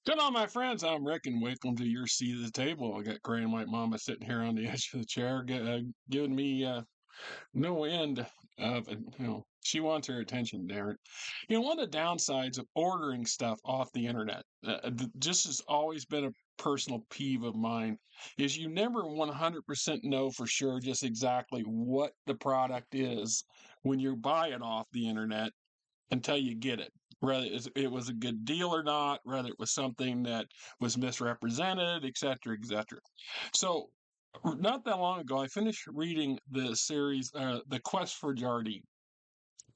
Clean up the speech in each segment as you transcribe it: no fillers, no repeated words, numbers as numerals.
Good on, my friends. I'm Rick, and welcome to your seat at the table. I got Gray and White Mama sitting here on the edge of the chair, giving me no end of, she wants her attention, Darren. One of the downsides of ordering stuff off the internet, just has always been a personal peeve of mine, is you never 100% know for sure just exactly what the product is when you buy it off the internet until you get it. Whether it was a good deal or not, whether it was something that was misrepresented, et cetera, et cetera. So, not that long ago, I finished reading the series, The Quest for Jardine.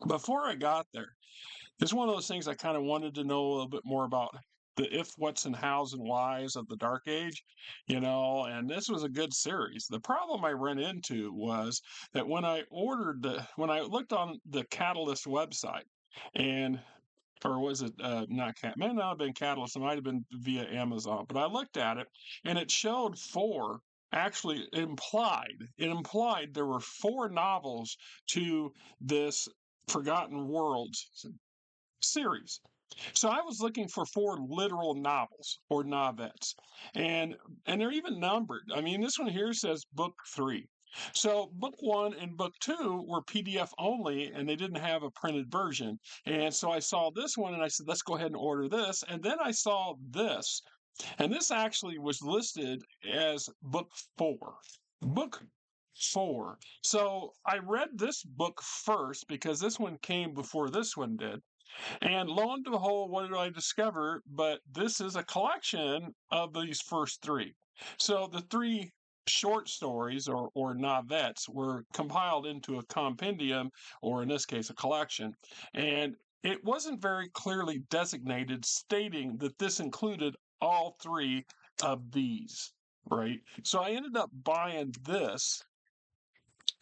Before I got there, it's one of those things I kind of wanted to know a little bit more about the if, what's, and hows and whys of the Dark Age, and this was a good series. The problem I ran into was that when I looked on the Catalyst website, and or was it not Cat? May not have been Catalyst. It might have been via Amazon. But I looked at it, and it showed four. Actually, it implied there were four novels to this Forgotten Worlds series. So I was looking for four literal novels or novettes, and they're even numbered. I mean, this one here says book three. So book one and book two were PDF only, and they didn't have a printed version. And so I saw this one, and I said, let's go ahead and order this. And then I saw this, and this actually was listed as book four. Book four. So I read this book first because this one came before this one did. And lo and behold, what did I discover? But this is a collection of these first three. So the three short stories or novettes were compiled into a compendium, or in this case, a collection. And it wasn't very clearly designated, stating that this included all three of these, right? So I ended up buying this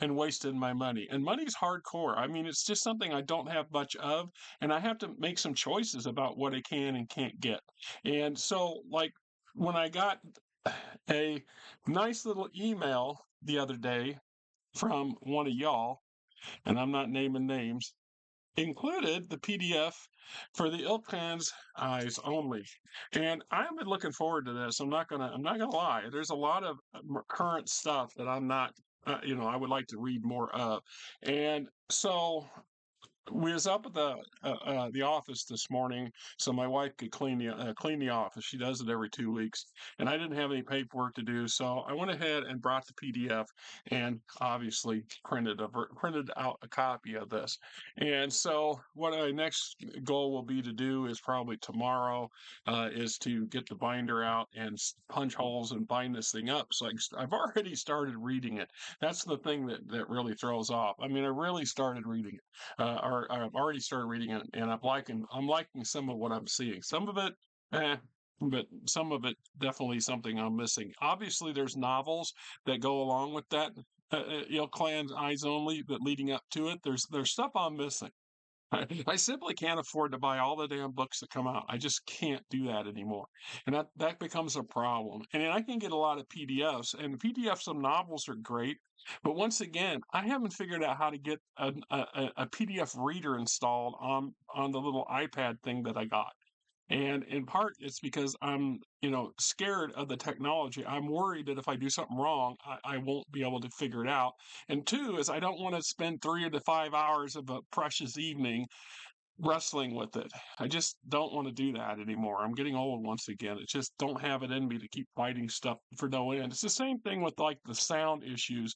and wasted my money. And money's hardcore. I mean, it's just something I don't have much of, and I have to make some choices about what I can and can't get. And so, like, when I got a nice little email the other day from one of y'all, and I'm not naming names, included the PDF for the Ilkhan's Eyes Only. And I've been looking forward to this. I'm not gonna lie. There's a lot of current stuff that I'm not, I would like to read more of. And so we was up at the office this morning, so my wife could clean the office. She does it every 2 weeks, and I didn't have any paperwork to do, so I went ahead and brought the PDF and obviously printed out a copy of this. And so, what my next goal will be to do is probably tomorrow, is to get the binder out and punch holes and bind this thing up. So I've already started reading it. That's the thing that really throws off. I mean, I really started reading it, or I've already started reading it, and I'm liking some of what I'm seeing. Some of it, eh, but some of it definitely something I'm missing. Obviously, there's novels that go along with that. Clan's Eyes Only, but leading up to it, there's stuff I'm missing. I simply can't afford to buy all the damn books that come out. I just can't do that anymore. And that becomes a problem. And I can get a lot of PDFs, and the PDFs of novels are great. But once again, I haven't figured out how to get a PDF reader installed on the little iPad thing that I got. And in part, it's because I'm, scared of the technology. I'm worried that if I do something wrong, I won't be able to figure it out. And two is I don't want to spend 3 to 5 hours of a precious evening wrestling with it. I just don't want to do that anymore. I'm getting old once again. It just don't have it in me to keep fighting stuff for no end. It's the same thing with like the sound issues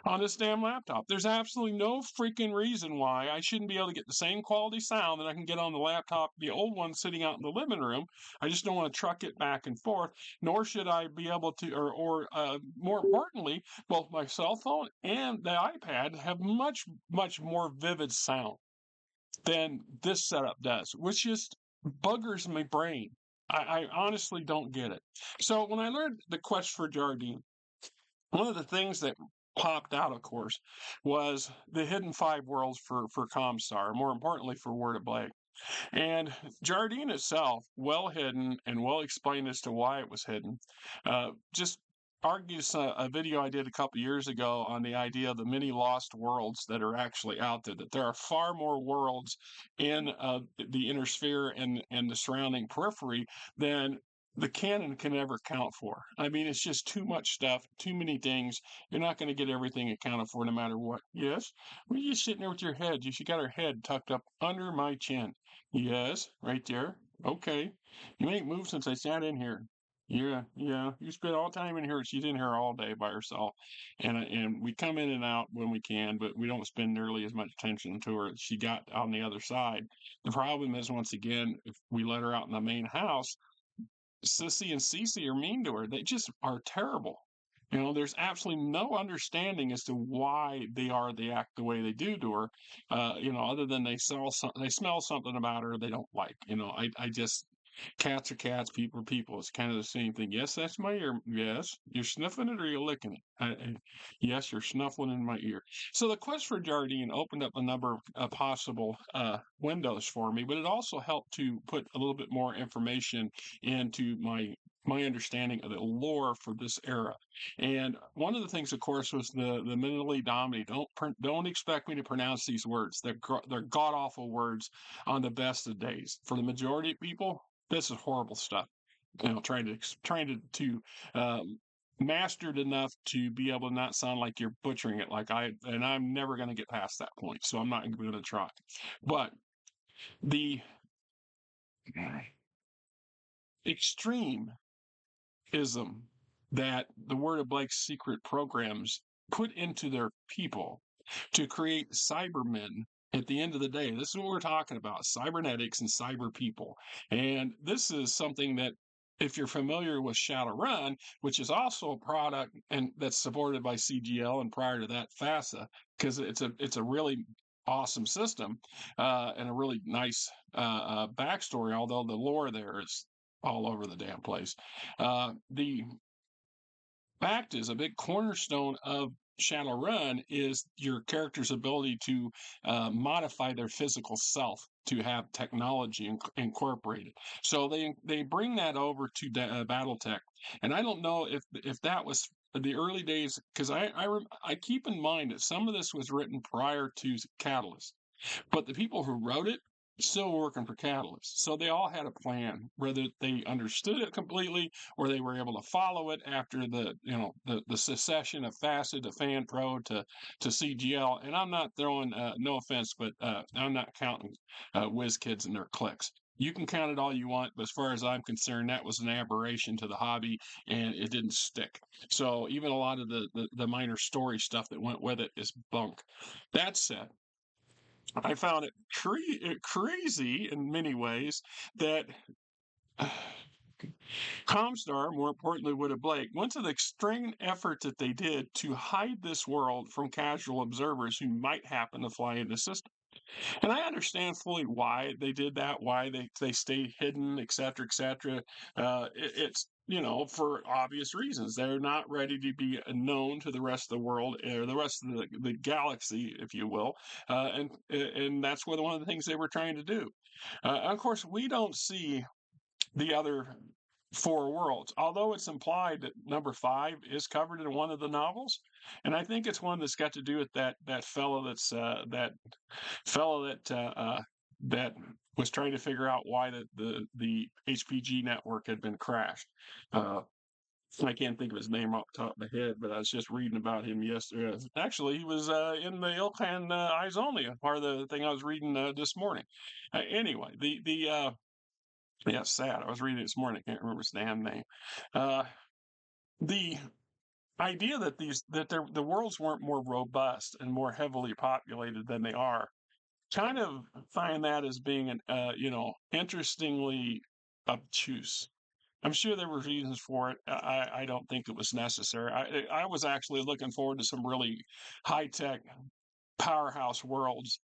on this damn laptop. There's absolutely no freaking reason why I shouldn't be able to get the same quality sound that I can get on the laptop, the old one sitting out in the living room. I just don't want to truck it back and forth, nor should I be able to, or more importantly, both my cell phone and the iPad have much, much more vivid sound than this setup does, which just buggers my brain. I honestly don't get it. So when I learned the Quest for Jardine, one of the things that popped out, of course, was the hidden five worlds for Comstar, more importantly for Word of Blake. And Jardine itself, well hidden and well explained as to why it was hidden, just argues a video I did a couple years ago on the idea of the many lost worlds that are actually out there. That there are far more worlds in the inner sphere and the surrounding periphery than the canon can ever count for. I mean, it's just too much stuff, too many things. You're not going to get everything accounted for, no matter what. Yes, were you just sitting there with your head? You got her head tucked up under my chin. Yes, right there. Okay. You ain't moved since I sat in here. Yeah, yeah. You spend all time in here. She's in here all day by herself, and we come in and out when we can, but we don't spend nearly as much attention to her as she got on the other side. The problem is, once again, if we let her out in the main house, Sissy and Cece are mean to her. They just are terrible. There's absolutely no understanding as to why they act the way they do to her. Other than they smell something about her they don't like. I just cats are cats, people are people. It's kind of the same thing. Yes, that's my ear. Yes, you're sniffing it or you're licking it. Yes, you're snuffling in my ear. So the quest for Jardine opened up a number of possible windows for me, but it also helped to put a little bit more information into my understanding of the lore for this era. And one of the things, of course, was the mentally dominant. Don't expect me to pronounce these words. They're god awful words on the best of days. For the majority of people, this is horrible stuff. Trying to mastered enough to be able to not sound like you're butchering it and I'm never going to get past that point, so I'm not going to try. But the extreme ism that the Word of Blake's secret programs put into their people to create Cybermen at the end of the day. This is what we're talking about: cybernetics and cyber people. And this is something that, if you're familiar with Shadowrun, which is also a product and that's supported by CGL and prior to that FASA, because it's a really awesome system and a really nice backstory, although the lore there is all over the damn place. The fact is, a big cornerstone of Shadowrun is your character's ability to modify their physical self to have technology incorporated. So they bring that over to Battletech, and I don't know if that was the early days, because I keep in mind that some of this was written prior to Catalyst. But the people who wrote it still working for Catalyst. So they all had a plan, whether they understood it completely or they were able to follow it after the secession of FACET to FanPro to CGL. And I'm not throwing no offense, but I'm not counting whiz kids and their clicks. You can count it all you want, but as far as I'm concerned, that was an aberration to the hobby, and it didn't stick. So even a lot of the minor story stuff that went with it is bunk. That said, I found it crazy in many ways that Comstar, more importantly, Wood of Blake, went to the extreme effort that they did to hide this world from casual observers who might happen to fly into the system. And I understand fully why they did that, why they stay hidden, et cetera, et cetera. It's for obvious reasons. They're not ready to be known to the rest of the world or the rest of the galaxy, if you will. And that's one of the things they were trying to do. Of course, we don't see the other four worlds, although it's implied that number 5 is covered in one of the novels, and I think it's one that's got to do with that fellow that was trying to figure out why the HPG network had been crashed. Uh, I can't think of his name off the top of my head, but I was just reading about him yesterday. Actually, he was in the Ilkhan Eyes Only, part of the thing I was reading this morning. Anyway, yeah, sad. I was reading it this morning. I can't remember his damn name. Uh, the idea that the worlds weren't more robust and more heavily populated than they are, kind of find that as being an interestingly obtuse. I'm sure there were reasons for it. I don't think it was necessary. I was actually looking forward to some really high tech powerhouse worlds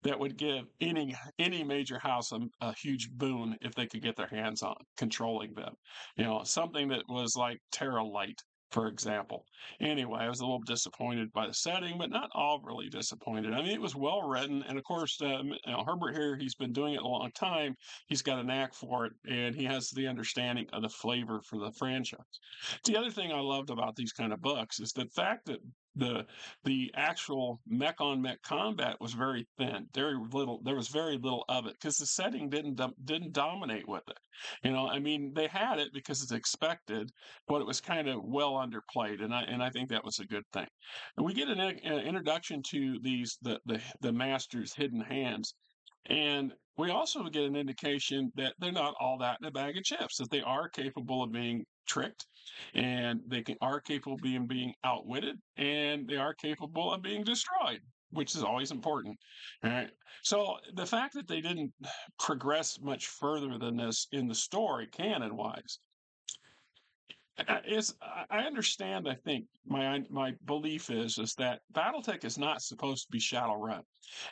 that would give any major house a huge boon if they could get their hands on controlling them. Something that was like Terra Light. for example. Anyway, I was a little disappointed by the setting, but not all really disappointed. I mean, it was well written, and of course, Herbert here, he's been doing it a long time. He's got a knack for it, and he has the understanding of the flavor for the franchise. The other thing I loved about these kind of books is the fact that the the actual mech on mech combat was very thin. Very little. There was very little of it because the setting didn't dominate with it. I mean, they had it because it's expected, but it was kind of well underplayed, and I think that was a good thing. And we get an introduction to the master's hidden hands, and we also get an indication that they're not all that in a bag of chips, that they are capable of being tricked, and are capable of being outwitted, and they are capable of being destroyed, which is always important. All right. So the fact that they didn't progress much further than this in the story, canon wise, I understand. I think my belief is that BattleTech is not supposed to be Shadowrun,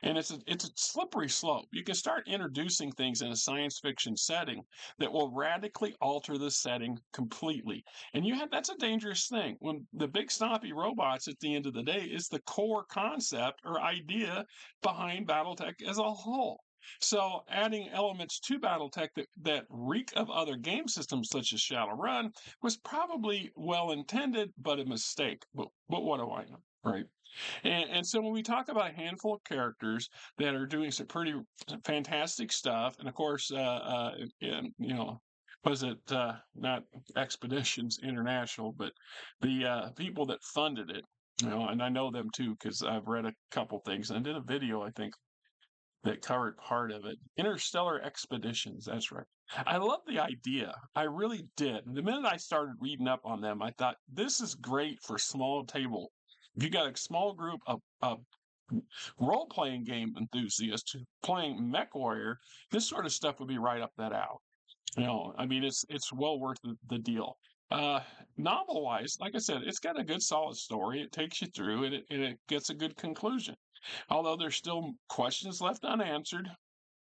and it's a slippery slope. You can start introducing things in a science fiction setting that will radically alter the setting completely, and that's a dangerous thing. When the big stompy robots at the end of the day is the core concept or idea behind BattleTech as a whole. So adding elements to BattleTech that reek of other game systems such as Shadowrun was probably well intended, but a mistake. But what do I know, right? And so when we talk about a handful of characters that are doing some pretty fantastic stuff, and of course, was it not Expeditions International, but the people that funded it, and I know them too because I've read a couple things. And I did a video, I think, that covered part of it. Interstellar Expeditions, that's right. I love the idea. I really did. The minute I started reading up on them, I thought this is great for small table. If you got a small group of role playing game enthusiasts playing Mech Warrior, this sort of stuff would be right up that alley. I mean, it's well worth the deal. Uh, Novel wise, like I said, it's got a good solid story. It takes you through, and it gets a good conclusion. Although there's still questions left unanswered,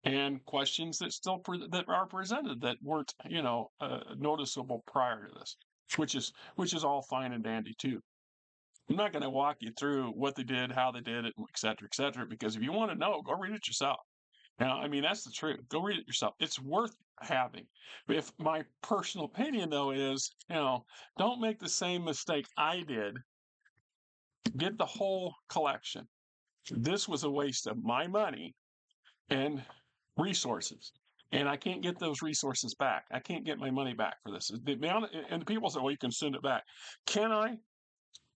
and questions that are presented that weren't, noticeable prior to this, which is all fine and dandy too. I'm not going to walk you through what they did, how they did it, et cetera, because if you want to know, go read it yourself. I mean, that's the truth. Go read it yourself. It's worth having. If my personal opinion, though, is, don't make the same mistake I did. Get the whole collection. This was a waste of my money and resources. And I can't get those resources back. I can't get my money back for this. And the people say, well, you can send it back. Can I?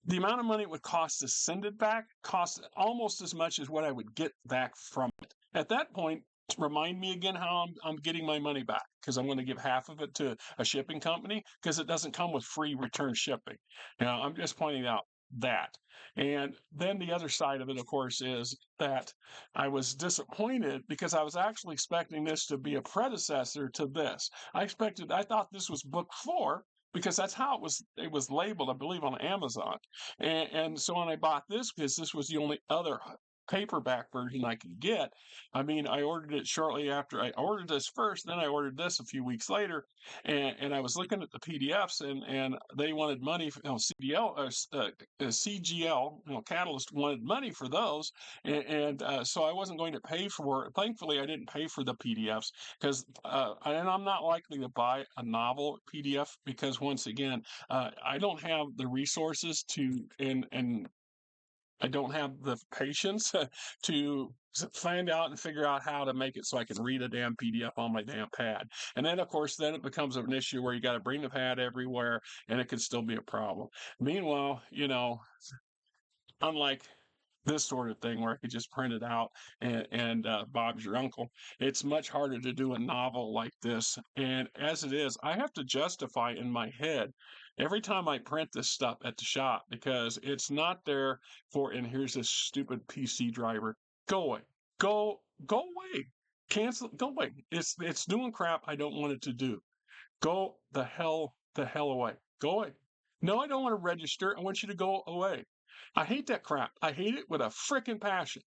The amount of money it would cost to send it back costs almost as much as what I would get back from it. At that point, remind me again how I'm getting my money back, because I'm going to give half of it to a shipping company because it doesn't come with free return shipping. I'm just pointing out that. And then the other side of it, of course, is that I was disappointed because I was actually expecting this to be a predecessor to this. I thought this was book 4 because that's how it was labeled, I believe, on Amazon. And so when I bought this, because this was the only other paperback version I could get. I mean, I ordered it shortly after I ordered this first, then I ordered this a few weeks later, and I was looking at the PDFs, and they wanted money for, CDL, CGL, Catalyst wanted money for those, and so I wasn't going to pay for. Thankfully, I didn't pay for the PDFs because, and I'm not likely to buy a novel PDF because once again, I don't have the resources to and I don't have the patience to find out and figure out how to make it so I can read a damn PDF on my damn pad. And then, of course, then it becomes an issue where you got to bring the pad everywhere, and it could still be a problem. Meanwhile, unlike this sort of thing where I could just print it out and Bob's your uncle. It's much harder to do a novel like this. And as it is, I have to justify in my head every time I print this stuff at the shop because it's not there and here's this stupid PC driver. Go away. Go away. Cancel. Go away. It's doing crap I don't want it to do. Go the hell away. Go away. No, I don't want to register. I want you to go away. I hate that crap. I hate it with a frickin' passion.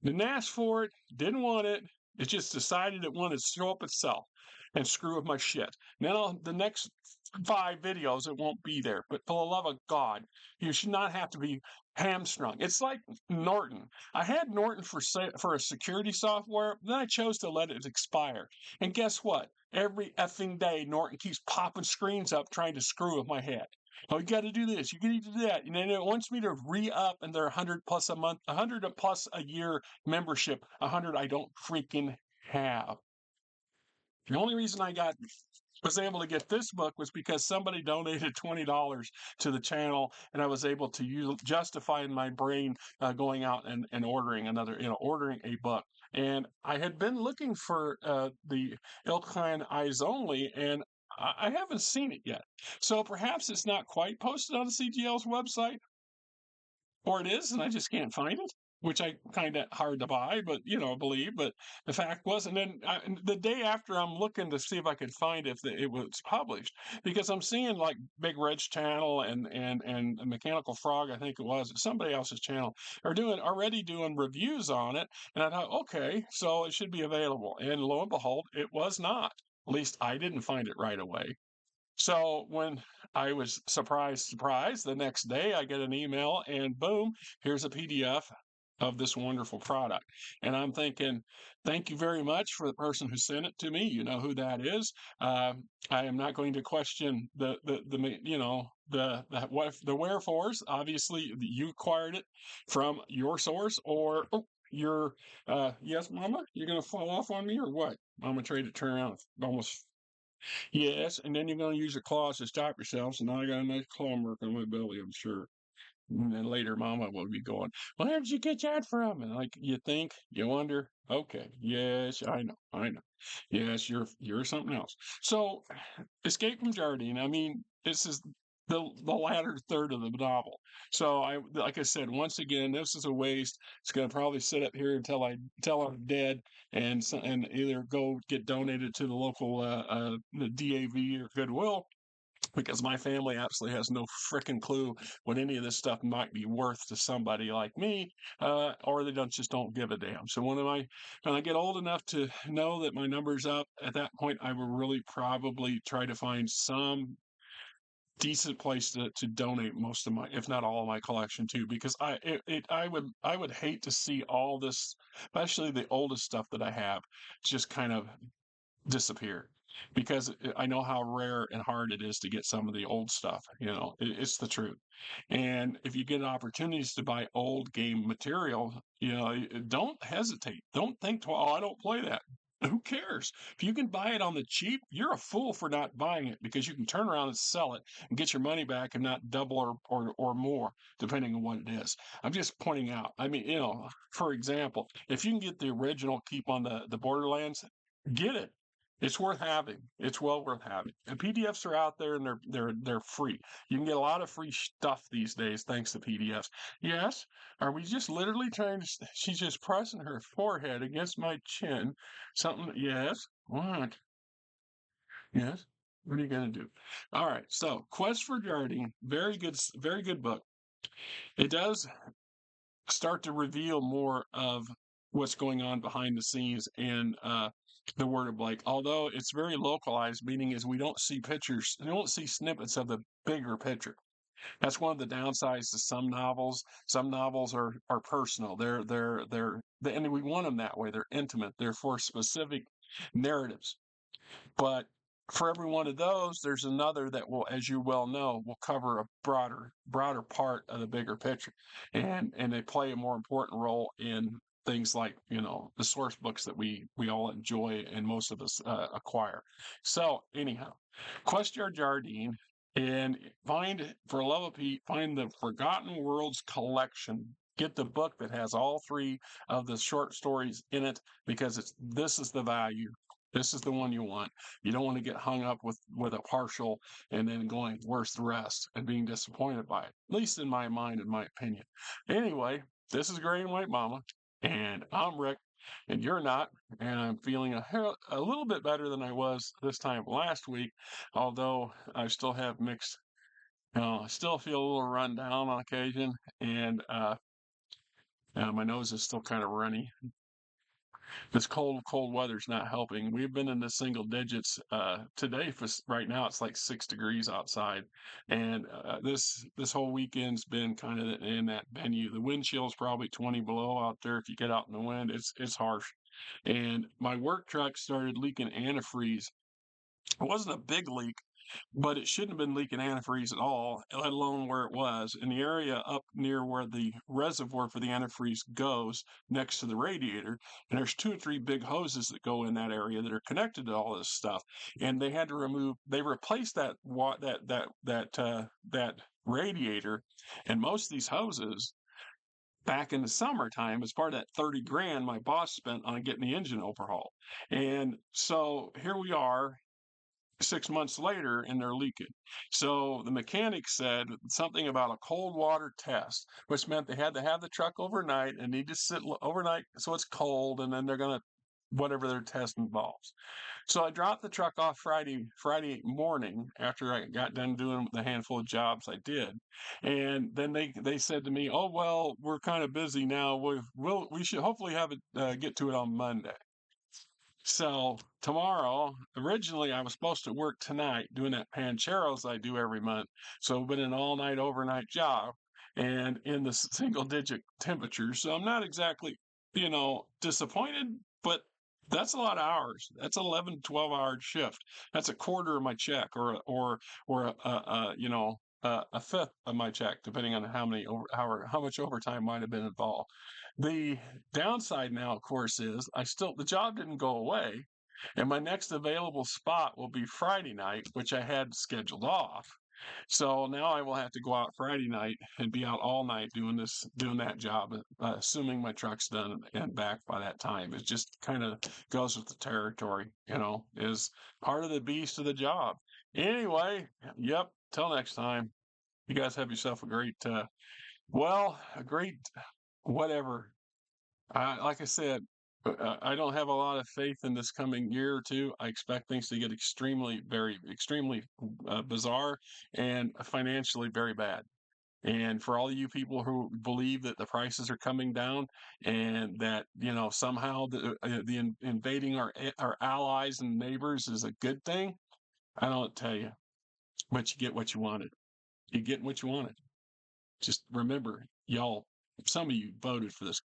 Didn't ask for it, didn't want it. It just decided it wanted to show up itself and screw with my shit. Now, the next 5 videos, it won't be there. But for the love of God, you should not have to be hamstrung. It's like Norton. I had Norton for a security software, then I chose to let it expire. And guess what? Every effing day, Norton keeps popping screens up trying to screw with my head. Oh, you got to do this. You got to do that. And then it wants me to re-up, and they're 100 plus a month, 100 plus a year membership. 100 I don't freaking have. The only reason I was able to get this book was because somebody donated $20 to the channel, and I was able to justify in my brain going out and ordering ordering a book. And I had been looking for the Ilkhan Eyes Only, and I haven't seen it yet. So perhaps it's not quite posted on the CGL's website, or it is, and I just can't find it, which I kind of hard to buy, but believe. But the fact was, and then the day after, I'm looking to see if I could find if it was published, because I'm seeing like Big Red's channel and Mechanical Frog, I think it was somebody else's channel, are already doing reviews on it, and I thought, okay, so it should be available, and lo and behold, it was not. At least I didn't find it right away. So when I was surprised, the next day I get an email and boom, here's a PDF of this wonderful product. And I'm thinking, thank you very much for the person who sent it to me. You know who that is. I am not going to question the wherefores. Obviously, you acquired it from your source, or your yes, Mama, you're gonna fall off on me or what? Mama tried to turn around, almost. Yes, and then you're going to use your claws to stop yourself. So now I got a nice claw mark on my belly, I'm sure. And then later, Mama will be going, "Where did you get that from?" And like, you think, you wonder. Okay, yes, I know. Yes, you're something else. So, Escape from Jardine. I mean, this is the latter third of the novel. So like I said, once again, this is a waste. It's going to probably sit up here until I'm dead, and either go get donated to the local the DAV or Goodwill, because my family absolutely has no freaking clue what any of this stuff might be worth to somebody like me, or they just don't give a damn. So when I get old enough to know that my number's up, at that point, I will really probably try to find some decent place to donate most of my, if not all of my collection to, because I would hate to see all this, especially the oldest stuff that I have, just kind of disappear, because I know how rare and hard it is to get some of the old stuff. It's the truth. And if you get opportunities to buy old game material, don't hesitate. Don't think, oh, I don't play that. Who cares? If you can buy it on the cheap, you're a fool for not buying it, because you can turn around and sell it and get your money back, and not double or more, depending on what it is. I'm just pointing out. I mean, for example, if you can get the original Keep on the Borderlands, get it. It's worth having. It's well worth having. And PDFs are out there, and they're free. You can get a lot of free stuff these days thanks to PDFs. Yes. Are we just literally trying to? She's just pressing her forehead against my chin. Something. Yes. What? Yes. What are you gonna do? All right. So, Quest for Jardine, very good book. It does start to reveal more of what's going on behind the scenes in the Word of Blake. Although it's very localized, meaning is we don't see pictures, we don't see snippets of the bigger picture. That's one of the downsides to some novels. Some novels are personal. And we want them that way. They're intimate. They're for specific narratives. But for every one of those, there's another that will, as you well know, will cover a broader part of the bigger picture, and they play a more important role in things like the source books that we all enjoy and most of us acquire. So anyhow, Quest Your Jardine, and for love of Pete, find the Forgotten Worlds collection. Get the book that has all 3 of the short stories in it, because this is the value. This is the one you want. You don't want to get hung up with a partial and then going, where's the rest, and being disappointed by it. At least in my mind, in my opinion. Anyway, this is Gray and White Mama, and I'm Rick, and you're not, and I'm feeling a little bit better than I was this time last week, although I still have mixed. I still feel a little run down on occasion, and my nose is still kind of runny. this cold weather's not helping. We've been in the single digits. Today, for right now, it's like 6 degrees outside, and this whole weekend's been kind of in that venue. The wind chill's probably 20 below out there. If you get out in the wind, it's harsh. And my work truck started leaking antifreeze. It wasn't a big leak, but it shouldn't have been leaking antifreeze at all, let alone where it was. In the area up near where the reservoir for the antifreeze goes, next to the radiator, and there's 2 or 3 big hoses that go in that area that are connected to all this stuff. And they replaced that radiator, and most of these hoses back in the summertime as part of that 30 grand my boss spent on getting the engine overhauled. And so here we are 6 months later and they're leaking. So the mechanic said something about a cold water test, which meant they had to have the truck overnight and need to sit overnight so it's cold, and then they're going to whatever their test involves. So I dropped the truck off Friday morning after I got done doing the handful of jobs I did, and then they said to me, "Oh well, we're kind of busy now. We should hopefully have it get to it on Monday." So tomorrow, originally I was supposed to work tonight doing that Pancheros I do every month. So I've been an all night overnight job and in the single digit temperatures. So I'm not exactly, disappointed, but that's a lot of hours. That's 11, 12 hour shift. That's a quarter of my check or a fifth of my check, depending on how much overtime might have been involved. The downside now, of course, is the job didn't go away, and my next available spot will be Friday night, which I had scheduled off. So now I will have to go out Friday night and be out all night doing that job, assuming my truck's done and back by that time. It just kind of goes with the territory, is part of the beast of the job. Anyway, yep. Till next time, you guys have yourself a great whatever. Like I said, I don't have a lot of faith in this coming year or two. I expect things to get extremely bizarre and financially very bad. And for all you people who believe that the prices are coming down and that somehow invading our allies and neighbors is a good thing, I don't tell you. But you get what you wanted. You get what you wanted. Just remember, y'all. Some of you voted for this